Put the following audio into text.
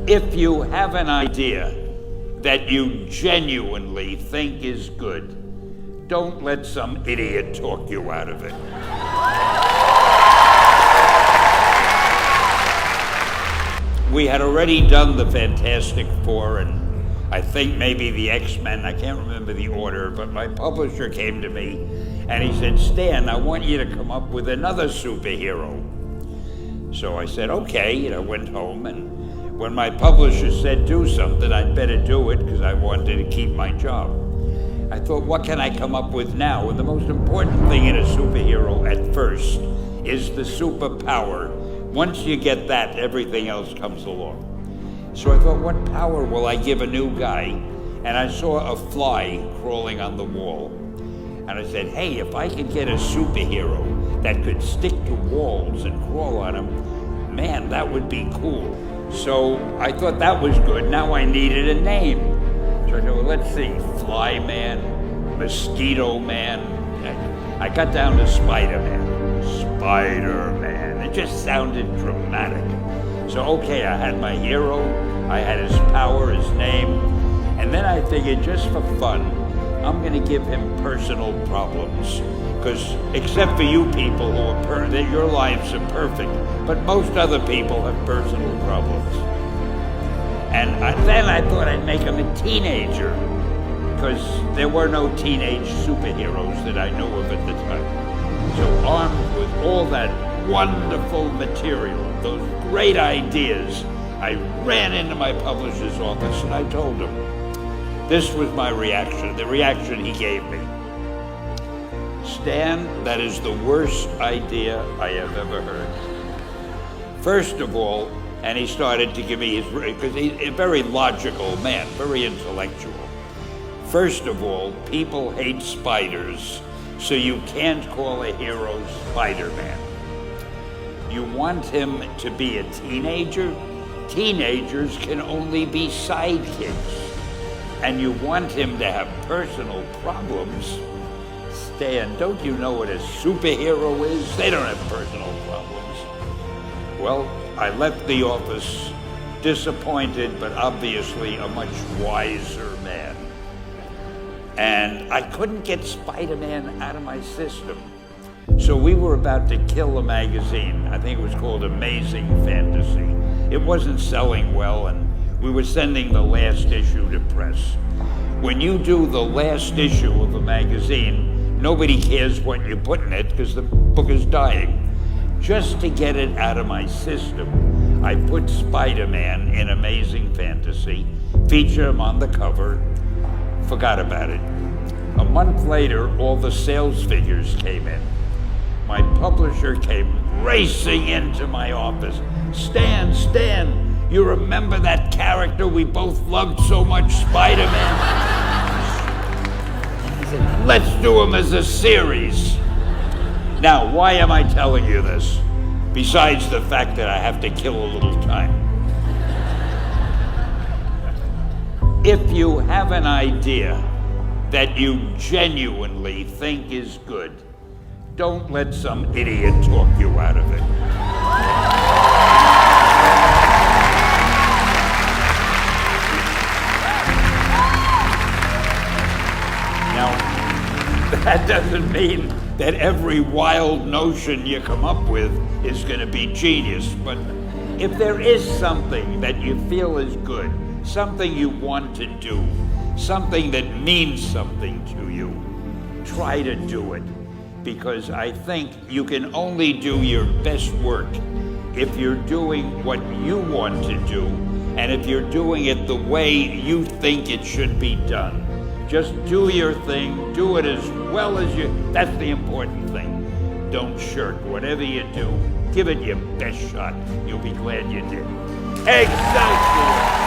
If you have an idea that you genuinely think is good, don't let some idiot talk you out of it. We had already done the Fantastic Four and I think maybe the X-Men, I can't remember the order, but my publisher came to me and he said, "Stan, I want you to come up with another superhero." So I said, okay, and I went home, and when my publisher said do something, I'd better do it because I wanted to keep my job. I thought, what can I come up with now? And the most important thing in a superhero at first is the superpower. Once you get that, everything else comes along. So I thought, what power will I give a new guy? And I saw a fly crawling on the wall. And I said, hey, if I could get a superhero that could stick to walls and crawl on them, man, that would be cool. So I thought that was good. Now I needed a name. So I said, well, let's see, Fly Man, Mosquito Man. I got down to Spider-Man. Spider-Man. It just sounded dramatic. So okay, I had my hero, I had his power, his name, and then I figured just for fun, I'm gonna give him personal problems. Because except for you people who are that your lives are perfect, but most other people have personal problems. And then I thought I'd make him a teenager, because there were no teenage superheroes that I knew of at the time. So armed with all that wonderful material, those great ideas, I ran into my publisher's office and I told him. This was my reaction, the reaction he gave me. Stan, that is the worst idea I have ever heard. First of all, and he started to give me his, because he's a very logical man, very intellectual. First of all, people hate spiders, so you can't call a hero Spider-Man. You want him to be a teenager? Teenagers can only be sidekicks. And you want him to have personal problems? Stan, don't you know what a superhero is? They don't have personal problems. Well, I left the office disappointed, but obviously a much wiser man. And I couldn't get Spider-Man out of my system. So we were about to kill a magazine. I think it was called Amazing Fantasy. It wasn't selling well, and we were sending the last issue to press. When you do the last issue of a magazine, nobody cares what you put in it because the book is dying. Just to get it out of my system, I put Spider-Man in Amazing Fantasy, featured him on the cover, forgot about it. A month later, all the sales figures came in. My publisher came racing into my office. Stan, you remember that character we both loved so much, Spider-Man? He said, let's do him as a series. Now, why am I telling you this? Besides the fact that I have to kill a little time. If you have an idea that you genuinely think is good, don't let some idiot talk you out of it. Now, that doesn't mean that every wild notion you come up with is going to be genius, but if there is something that you feel is good, something you want to do, something that means something to you, try to do it. Because I think you can only do your best work if you're doing what you want to do, and if you're doing it the way you think it should be done. Just do your thing, do it as well as that's the important thing. Don't shirk. Whatever you do, give it your best shot. You'll be glad you did. Excelsior!